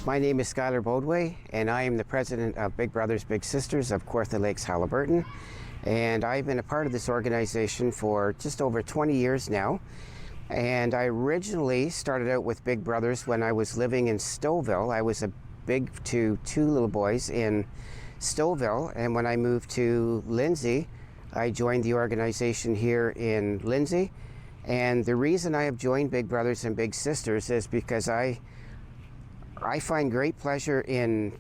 My name is Skylar Bodway, and I am the president of Big Brothers Big Sisters of Kawartha Lakes, Haliburton. And I've been a part of this organization for just over 20 years now. And I originally started out with Big Brothers when I was living in Stouffville. I was a big to two little boys in Stouffville, and when I moved to Lindsay, I joined the organization here in Lindsay. And the reason I have joined Big Brothers and Big Sisters is because I find great pleasure in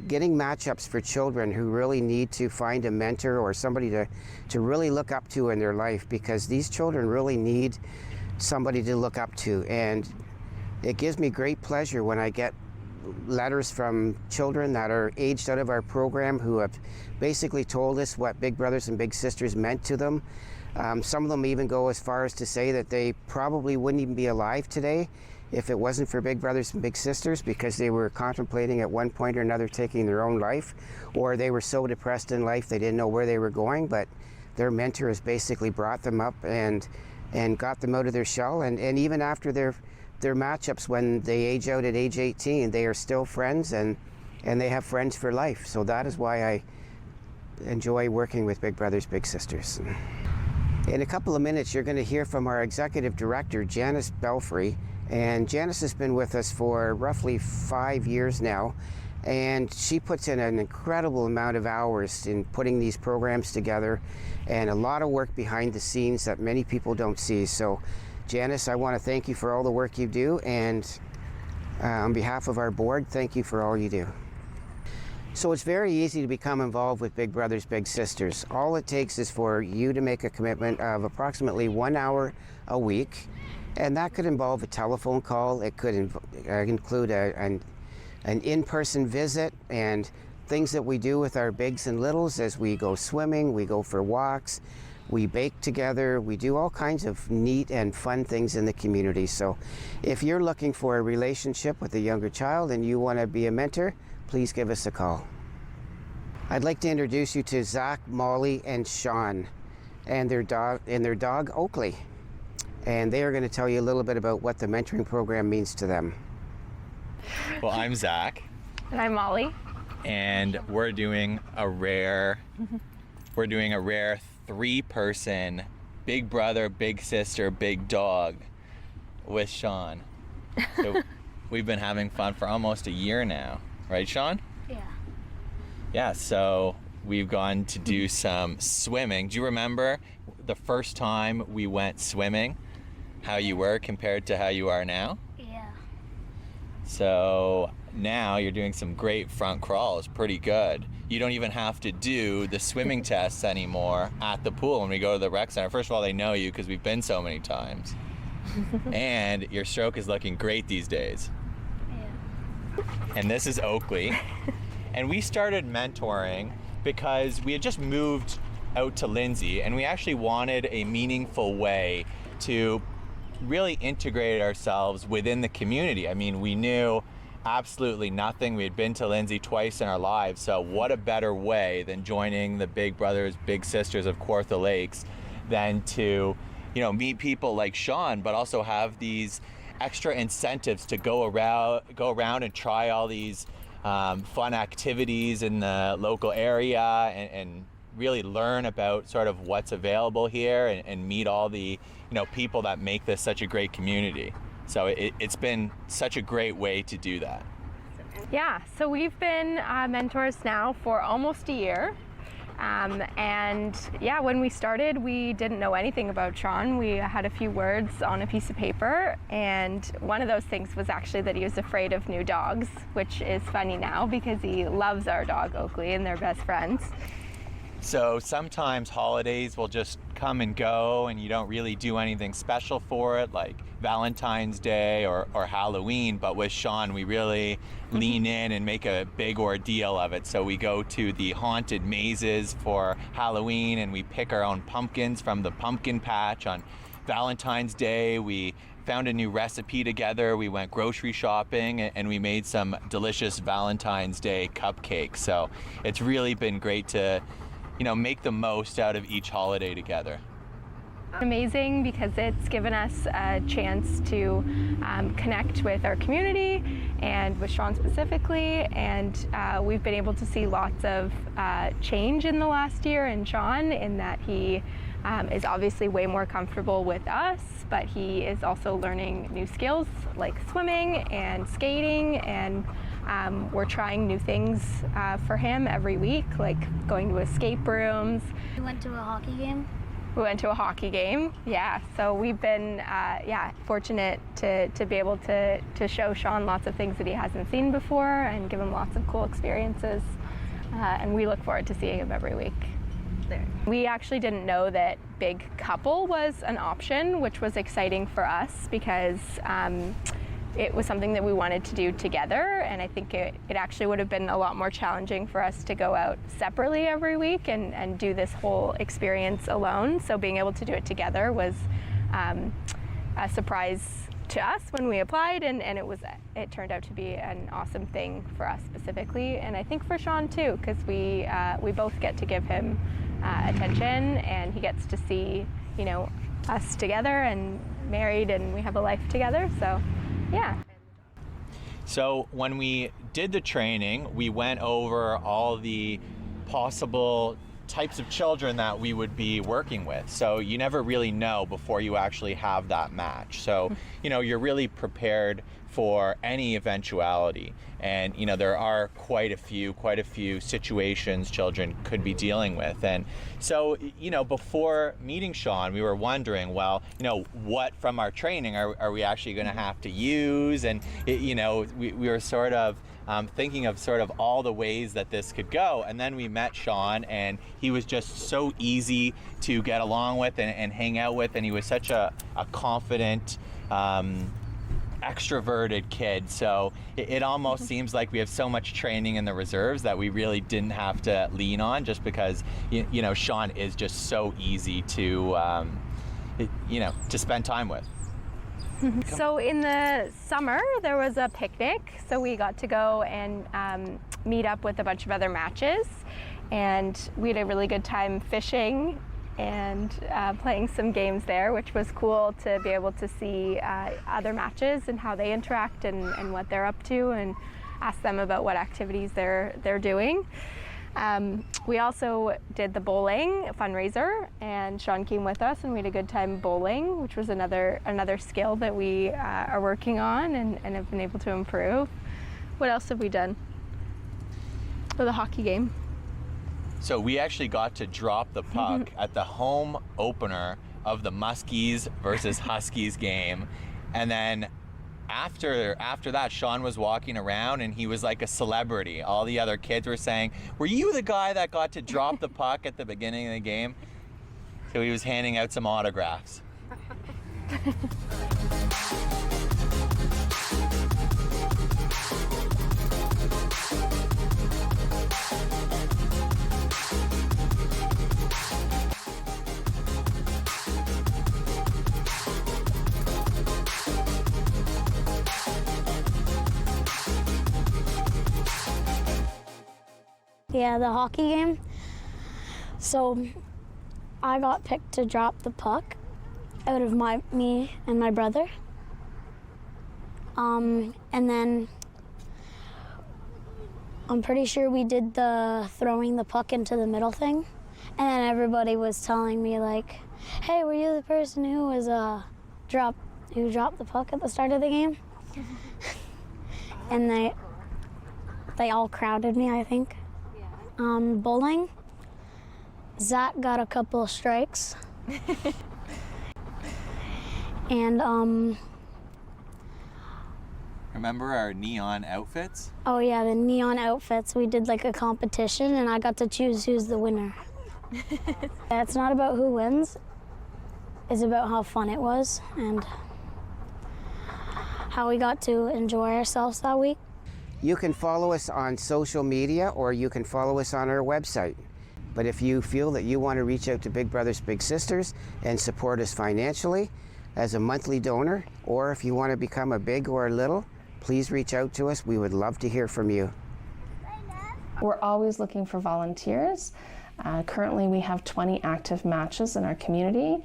getting matchups for children who really need to find a mentor or somebody to really look up to in their life, because these children really need somebody to look up to. And it gives me great pleasure when I get letters from children that are aged out of our program who have basically told us what Big Brothers and Big Sisters meant to them. Some of them even go as far as to say that they probably wouldn't even be alive today if it wasn't for Big Brothers and Big Sisters, because they were contemplating at one point or another taking their own life, or they were so depressed in life they didn't know where they were going, but their mentor has basically brought them up and got them out of their shell. And even after their matchups, when they age out at age 18, they are still friends, and they have friends for life. So that is why I enjoy working with Big Brothers Big Sisters. In a couple of minutes, you're going to hear from our executive director, Janice Belfry. And Janice has been with us for roughly 5 years now, and she puts in an incredible amount of hours in putting these programs together, and a lot of work behind the scenes that many people don't see. So Janice, I want to thank you for all the work you do, and on behalf of our board, thank you for all you do. So it's very easy to become involved with Big Brothers Big Sisters. All it takes is for you to make a commitment of approximately 1 hour a week. And that could involve a telephone call. It could include an in-person visit, and things that we do with our bigs and littles as we go swimming, we go for walks, we bake together, we do all kinds of neat and fun things in the community. So if you're looking for a relationship with a younger child and you want to be a mentor, please give us a call. I'd like to introduce you to Zach, Molly, and Sean and their dog Oakley. And they are going to tell you a little bit about what the mentoring program means to them. Well, I'm Zach. And I'm Molly. And we're doing a rare 3-person big brother, big sister, big dog with Sean. So we've been having fun for almost a year now. Right, Sean? Yeah. Yeah, so we've gone to do some swimming. Do you remember the first time we went swimming? How you were compared to how you are now? Yeah. So now you're doing some great front crawls, pretty good. You don't even have to do the swimming tests anymore at the pool when we go to the rec center. First of all, they know you because we've been so many times. And your stroke is looking great these days. Yeah. And this is Oakley. And we started mentoring because we had just moved out to Lindsay, and we actually wanted a meaningful way to really integrate ourselves within the community. I mean, we knew absolutely nothing. We had been to Lindsay twice in our lives, so what a better way than joining the Big Brothers Big Sisters of Kawartha Lakes than to, meet people like Sean, but also have these extra incentives to go around and try all these fun activities in the local area, and really learn about sort of what's available here, and meet all the people that make this such a great community. So it's been such a great way to do that. Yeah, so we've been mentors now for almost a year. And yeah, when we started, we didn't know anything about Sean. We had a few words on a piece of paper, and one of those things was actually that he was afraid of new dogs, which is funny now because he loves our dog Oakley and they're best friends. So sometimes holidays will just come and go and you don't really do anything special for it, like Valentine's Day or Halloween. But with Sean, we really lean in and make a big ordeal of it. So we go to the haunted mazes for Halloween, and we pick our own pumpkins from the pumpkin patch. On Valentine's Day, we found a new recipe together. We went grocery shopping, and we made some delicious Valentine's Day cupcakes. So it's really been great to make the most out of each holiday together. Amazing because it's given us a chance to connect with our community and with Sean specifically, and we've been able to see lots of change in the last year in Sean, in that he is obviously way more comfortable with us, but he is also learning new skills like swimming and skating, and we're trying new things for him every week, like going to escape rooms. We went to a hockey game. We went to a hockey game, yeah. So we've been, fortunate to be able to show Sean lots of things that he hasn't seen before and give him lots of cool experiences. And we look forward to seeing him every week. We actually didn't know that big couple was an option, which was exciting for us because it was something that we wanted to do together, and I think it actually would have been a lot more challenging for us to go out separately every week and do this whole experience alone. So being able to do it together was a surprise to us when we applied, and it turned out to be an awesome thing for us specifically, and I think for Sean too, because we both get to give him attention, and he gets to see, you know, us together and married, and we have a life together. So yeah. So when we did the training, we went over all the possible types of children that we would be working with. So you never really know before you actually have that match. So, you know, you're really prepared for any eventuality. And, you know, there are quite a few situations children could be dealing with. And so, you know, before meeting Sean, we were wondering, well, you know, what from our training are we actually going to have to use? And, you know, we were sort of thinking of sort of all the ways that this could go. And then we met Sean, and he was just so easy to get along with and hang out with. And he was such a confident, extroverted kid. So it almost seems like we have so much training in the reserves that we really didn't have to lean on, just because, you know, Sean is just so easy to, you know, to spend time with. So in the summer, there was a picnic, so we got to go and meet up with a bunch of other matches, and we had a really good time fishing and playing some games there, which was cool to be able to see other matches and how they interact and what they're up to, and ask them about what activities they're doing. We also did the bowling fundraiser, and Sean came with us, and we had a good time bowling, which was another skill that we are working on and have been able to improve. What else have we done? For the hockey game. So we actually got to drop the puck at the home opener of the Muskies versus Huskies game. And then after that, Sean was walking around and he was like a celebrity. All the other kids were saying, "Were you the guy that got to drop the puck at the beginning of the game?" So he was handing out some autographs. Yeah, the hockey game. So I got picked to drop the puck out of me and my brother. And then I'm pretty sure we did the throwing the puck into the middle thing. And then everybody was telling me like, "Hey, were you the person who was who dropped the puck at the start of the game?" And they all crowded me, I think. Bowling, Zach got a couple of strikes. And Remember our neon outfits? oh yeah, the neon outfits. We did like a competition, and I got to choose who's the winner. It's not about who wins. It's about how fun it was and how we got to enjoy ourselves that week. You can follow us on social media, or you can follow us on our website. But if you feel that you want to reach out to Big Brothers Big Sisters and support us financially as a monthly donor, or if you want to become a big or a little, please reach out to us. We would love to hear from you. We're always looking for volunteers. Currently we have 20 active matches in our community.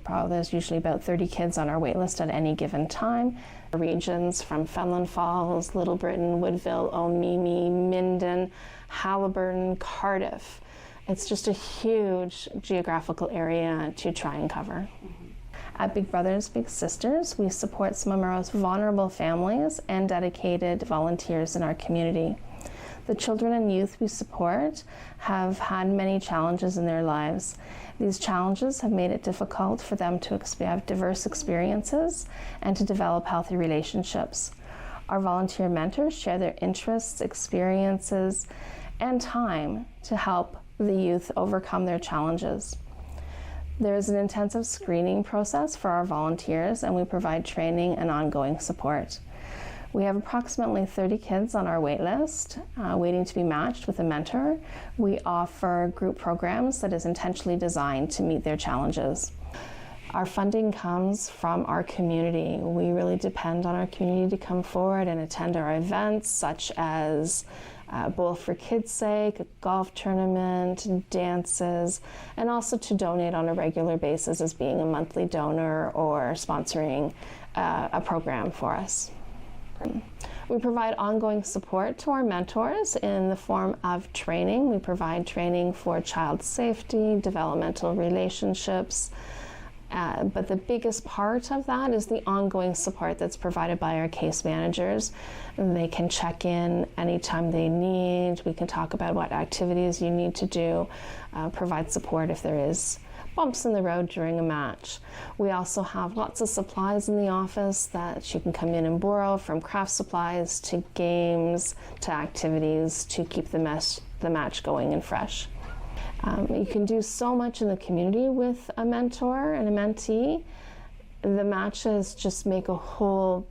Probably there's usually about 30 kids on our wait list at any given time. Regions from Fenelon Falls, Little Britain, Woodville, Omemee, Minden, Haliburton, Cardiff. It's just a huge geographical area to try and cover. At Big Brothers Big Sisters, we support some of our most vulnerable families and dedicated volunteers in our community. The children and youth we support have had many challenges in their lives. These challenges have made it difficult for them to have diverse experiences and to develop healthy relationships. Our volunteer mentors share their interests, experiences, and time to help the youth overcome their challenges. There is an intensive screening process for our volunteers, and we provide training and ongoing support. We have approximately 30 kids on our wait list waiting to be matched with a mentor. We offer group programs that is intentionally designed to meet their challenges. Our funding comes from our community. We really depend on our community to come forward and attend our events, such as Bowl for Kids' Sake, a golf tournament, dances, and also to donate on a regular basis as being a monthly donor or sponsoring a program for us. We provide ongoing support to our mentors in the form of training. We provide training for child safety, developmental relationships, but the biggest part of that is the ongoing support that's provided by our case managers. They can check in anytime they need. We can talk about what activities you need to do, provide support if there is bumps in the road during a match. We also have lots of supplies in the office that you can come in and borrow, from craft supplies to games to activities to keep the match going and fresh. You can do so much in the community with a mentor and a mentee. The matches just make a whole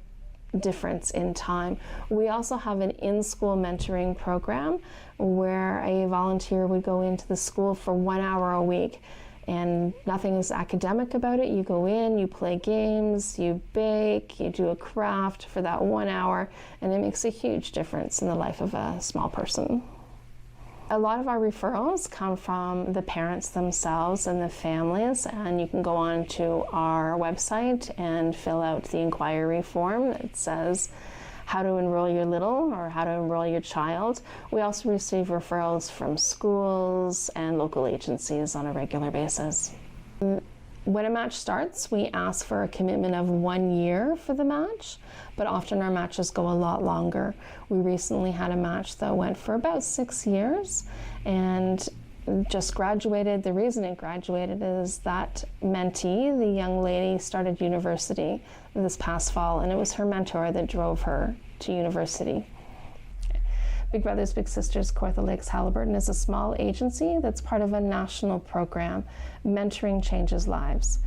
difference in time. We also have an in-school mentoring program where a volunteer would go into the school for 1 hour a week, and nothing is academic about it. You go in, you play games, you bake, you do a craft for that 1 hour, and it makes a huge difference in the life of a small person. A lot of our referrals come from the parents themselves and the families, and you can go on to our website and fill out the inquiry form that says how to enroll your little or how to enroll your child. We also receive referrals from schools and local agencies on a regular basis. When a match starts, we ask for a commitment of 1 year for the match, but often our matches go a lot longer. We recently had a match that went for about 6 years and just graduated. The reason it graduated is that mentee, the young lady, started university this past fall, and it was her mentor that drove her to university. Big Brothers Big Sisters Kawartha Lakes Haliburton is a small agency that's part of a national program. Mentoring changes lives.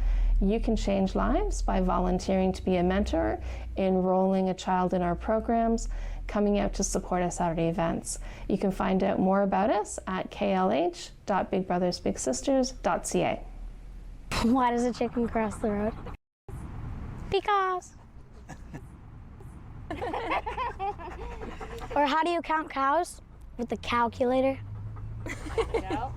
You can change lives by volunteering to be a mentor, enrolling a child in our programs, coming out to support us at our events. You can find out more about us at klh.bigbrothersbigsisters.ca. Why does a chicken cross the road? Because. Or how do you count cows? With the calculator? No.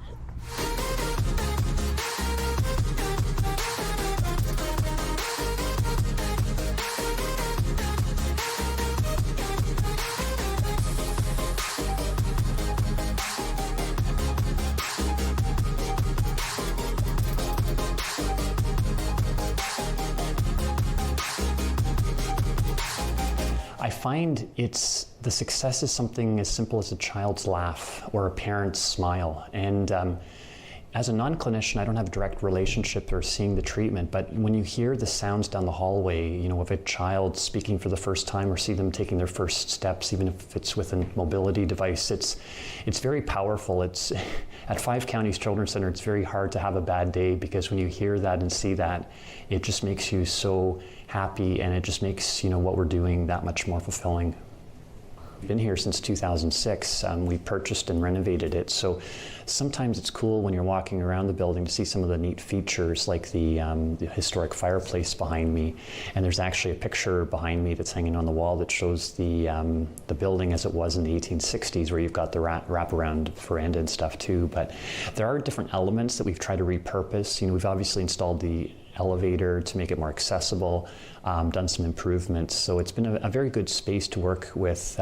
I find the success is something as simple as a child's laugh or a parent's smile. And as a non-clinician, I don't have a direct relationship or seeing the treatment, but when you hear the sounds down the hallway, you know, of a child speaking for the first time or see them taking their first steps, even if it's with a mobility device, it's very powerful. It's at 5 Counties Children's Center, it's very hard to have a bad day, because when you hear that and see that, it just makes you so happy, and it just makes, you know, what we're doing that much more fulfilling. Been here since 2006. We purchased and renovated it. So sometimes it's cool when you're walking around the building to see some of the neat features, like the historic fireplace behind me. And there's actually a picture behind me that's hanging on the wall that shows the building as it was in the 1860s, where you've got the wraparound veranda and stuff too. But there are different elements that we've tried to repurpose. You know, we've obviously installed the elevator to make it more accessible, done some improvements. So it's been a very good space to work with.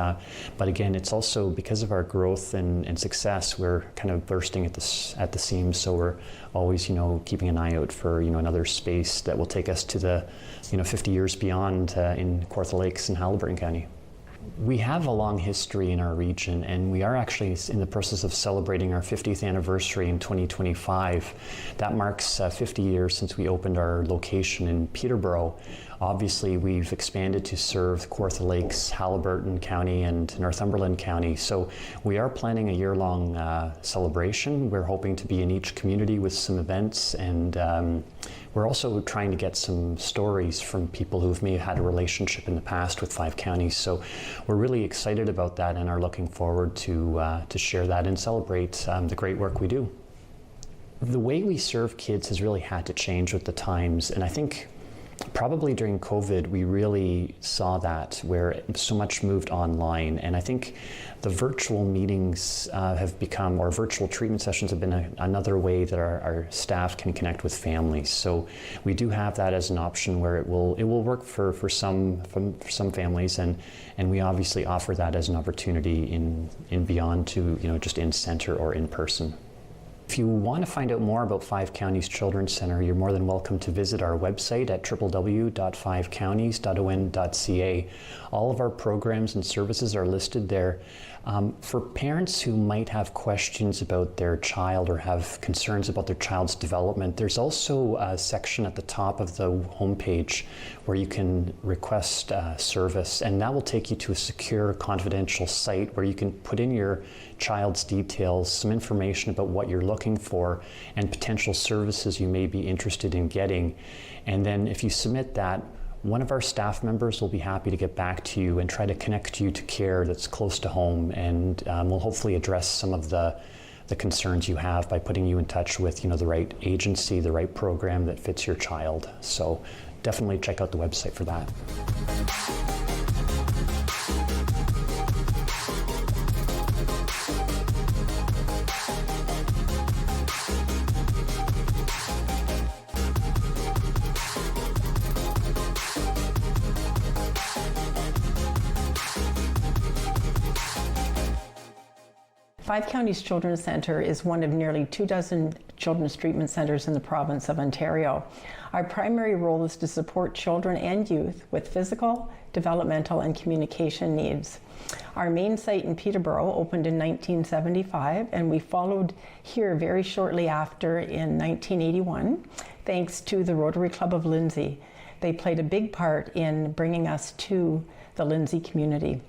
But again, it's also because of our growth and success, we're kind of bursting at the seams. So we're always, you know, keeping an eye out for, you know, another space that will take us to the, you know, 50 years beyond in Kawartha Lakes in Haliburton County. We have a long history in our region, and we are actually in the process of celebrating our 50th anniversary in 2025. That marks 50 years since we opened our location in Peterborough. Obviously, we've expanded to serve Kawartha Lakes, Haliburton County, and Northumberland County. So we are planning a year-long celebration. We're hoping to be in each community with some events, and we're also trying to get some stories from people who've maybe had a relationship in the past with 5 counties. So we're really excited about that and are looking forward to share that and celebrate the great work we do. The way we serve kids has really had to change with the times, and I think probably during COVID, we really saw that, where so much moved online. And I think the virtual meetings have become, or virtual treatment sessions have been another way that our staff can connect with families. So we do have that as an option where it will work for some families, and we obviously offer that as an opportunity in beyond to, you know, just in center or in person. If you want to find out more about 5 Counties Children's Centre, you're more than welcome to visit our website at www.5counties.on.ca. All of our programs and services are listed there. For parents who might have questions about their child or have concerns about their child's development, there's also a section at the top of the homepage where you can request service, and that will take you to a secure, confidential site where you can put in your child's details, some information about what you're looking for, and potential services you may be interested in getting. And then if you submit that, one of our staff members will be happy to get back to you and try to connect you to care that's close to home, and we'll hopefully address some of the concerns you have by putting you in touch with, you know, the right agency, the right program that fits your child. So definitely check out the website for that. 5 Counties Children's Centre is one of nearly 24 children's treatment centres in the province of Ontario. Our primary role is to support children and youth with physical, developmental, and communication needs. Our main site in Peterborough opened in 1975, and we followed here very shortly after in 1981, thanks to the Rotary Club of Lindsay. They played a big part in bringing us to the Lindsay community.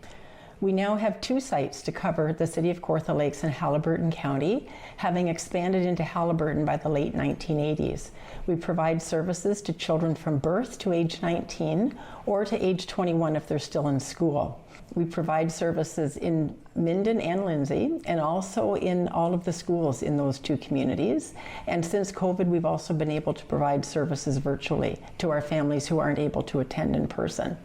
We now have 2 sites to cover the city of Kawartha Lakes and Haliburton County, having expanded into Haliburton by the late 1980s. We provide services to children from birth to age 19 or to age 21 if they're still in school. We provide services in Minden and Lindsay, and also in all of the schools in those 2 communities. And since COVID, we've also been able to provide services virtually to our families who aren't able to attend in person.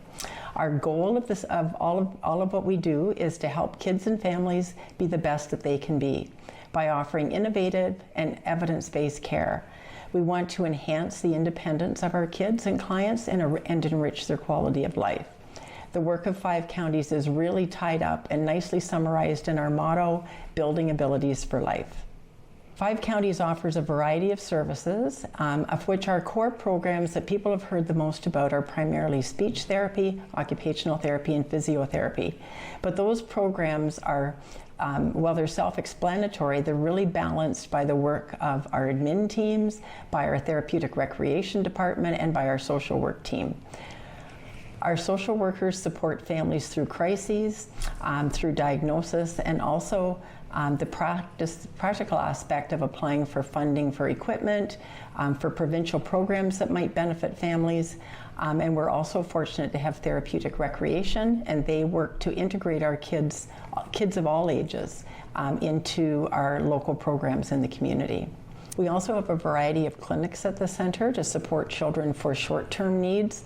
Our goal of all of what we do is to help kids and families be the best that they can be by offering innovative and evidence-based care. We want to enhance the independence of our kids and clients and enrich their quality of life. The work of 5 Counties is really tied up and nicely summarized in our motto, Building Abilities for Life. 5 Counties offers a variety of services, of which our core programs that people have heard the most about are primarily speech therapy, occupational therapy, and physiotherapy. But those programs are, while they're self-explanatory, they're really balanced by the work of our admin teams, by our therapeutic recreation department, and by our social work team. Our social workers support families through crises, through diagnosis, and also the practical aspect of applying for funding for equipment, for provincial programs that might benefit families. And we're also fortunate to have therapeutic recreation, and they work to integrate our kids of all ages, into our local programs in the community. We also have a variety of clinics at the center to support children for short-term needs.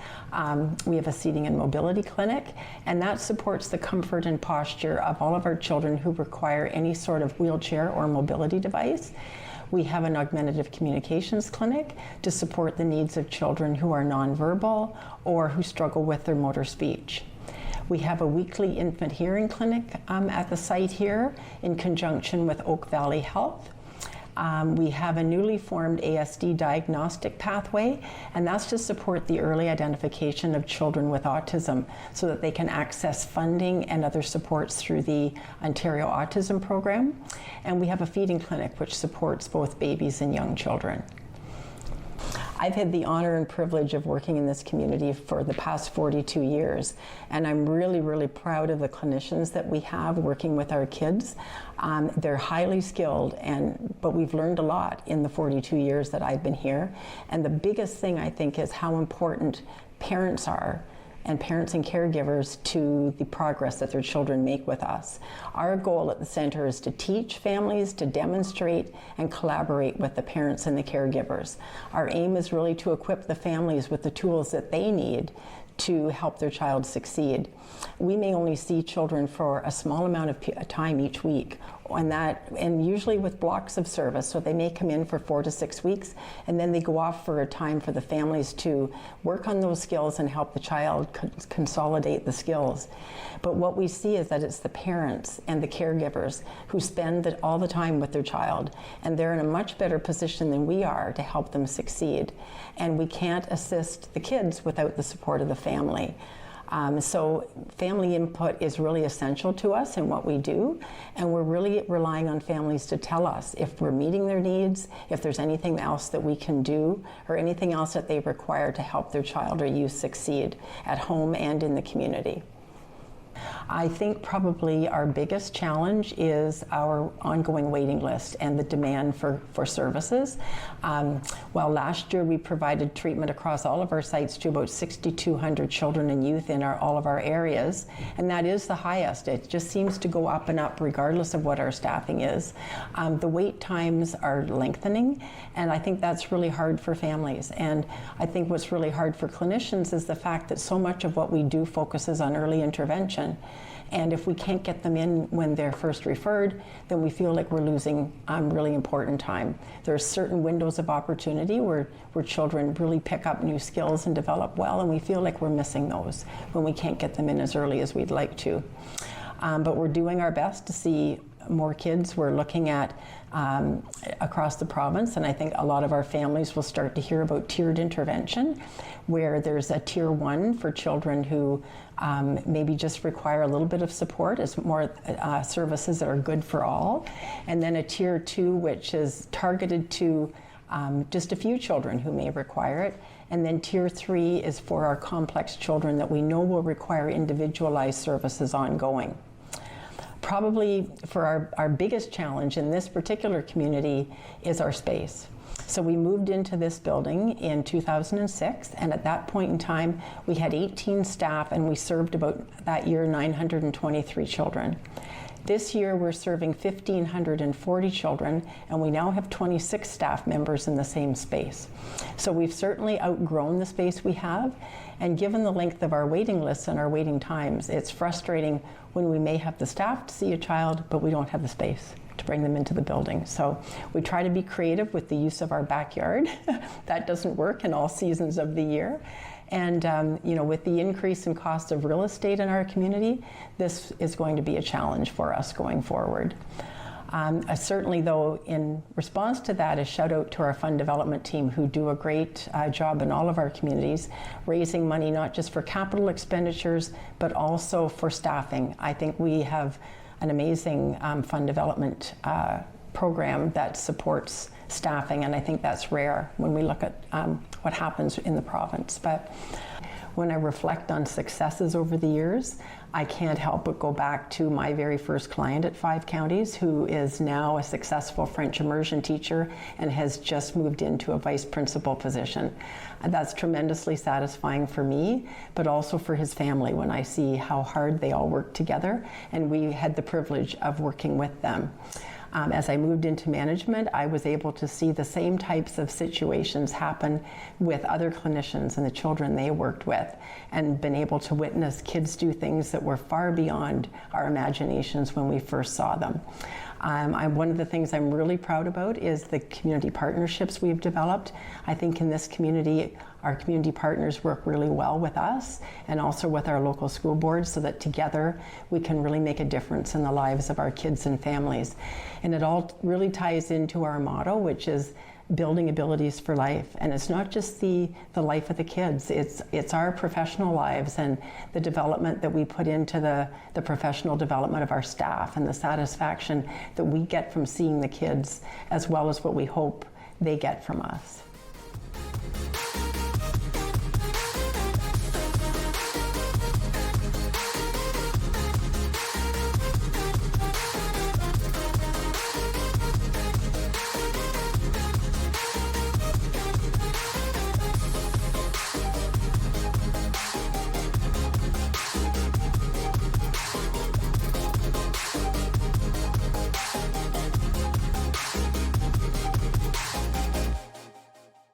We have a seating and mobility clinic, and that supports the comfort and posture of all of our children who require any sort of wheelchair or mobility device. We have an augmentative communications clinic to support the needs of children who are nonverbal or who struggle with their motor speech. We have a weekly infant hearing clinic at the site here in conjunction with Oak Valley Health. We have a newly formed ASD diagnostic pathway, and that's to support the early identification of children with autism so that they can access funding and other supports through the Ontario Autism Program. And we have a feeding clinic which supports both babies and young children. I've had the honor and privilege of working in this community for the past 42 years, and I'm really, really proud of the clinicians that we have working with our kids. They're highly skilled, but we've learned a lot in the 42 years that I've been here. And the biggest thing, I think, is how important parents are, and parents and caregivers, to the progress that their children make with us. Our goal at the center is to teach families, to demonstrate and collaborate with the parents and the caregivers. Our aim is really to equip the families with the tools that they need to help their child succeed. We may only see children for a small amount of time each week, and usually with blocks of service. So they may come in for 4 to 6 weeks, and then they go off for a time for the families to work on those skills and help the child consolidate the skills. But what we see is that it's the parents and the caregivers who spend all the time with their child, and they're in a much better position than we are to help them succeed. And we can't assist the kids without the support of the family. So family input is really essential to us in what we do, and we're really relying on families to tell us if we're meeting their needs, if there's anything else that we can do, or anything else that they require to help their child or youth succeed at home and in the community. I think probably our biggest challenge is our ongoing waiting list and the demand for services. While last year we provided treatment across all of our sites to about 6,200 children and youth in all of our areas, and that is the highest. It just seems to go up and up regardless of what our staffing is. The wait times are lengthening, and I think that's really hard for families. And I think what's really hard for clinicians is the fact that so much of what we do focuses on early intervention. And if we can't get them in when they're first referred, then we feel like we're losing really important time. There are certain windows of opportunity where children really pick up new skills and develop well, and we feel like we're missing those when we can't get them in as early as we'd like to. But we're doing our best to see more kids. We're looking at across the province, and I think a lot of our families will start to hear about tiered intervention, where there's a tier 1 for children who maybe just require a little bit of support, as more services that are good for all, and then a tier 2 which is targeted to just a few children who may require it, and then tier 3 is for our complex children that we know will require individualized services ongoing. Probably for our biggest challenge in this particular community is our space. So we moved into this building in 2006, and at that point in time we had 18 staff, and we served about that year 923 children. This year we're serving 1,540 children, and we now have 26 staff members in the same space. So we've certainly outgrown the space we have, and given the length of our waiting lists and our waiting times, it's frustrating when we may have the staff to see a child, but we don't have the space to bring them into the building. So we try to be creative with the use of our backyard. That doesn't work in all seasons of the year. And with the increase in cost of real estate in our community, this is going to be a challenge for us going forward. Certainly, though, in response to that, a shout out to our fund development team, who do a great job in all of our communities, raising money not just for capital expenditures, but also for staffing. I think we have an amazing fund development program that supports staffing, and I think that's rare when we look at what happens in the province. But When I reflect on successes over the years, I can't help but go back to my very first client at 5 Counties, who is now a successful French immersion teacher and has just moved into a vice principal position. And that's tremendously satisfying for me, but also for his family when I see how hard they all work together, and we had the privilege of working with them. As I moved into management, I was able to see the same types of situations happen with other clinicians and the children they worked with, and been able to witness kids do things that were far beyond our imaginations when we first saw them. One of the things I'm really proud about is the community partnerships we've developed. I think in this community, our community partners work really well with us and also with our local school boards, so that together we can really make a difference in the lives of our kids and families. And it all really ties into our motto, which is building abilities for life. And it's not just the life of the kids, it's our professional lives and the development that we put into the professional development of our staff, and the satisfaction that we get from seeing the kids, as well as what we hope they get from us.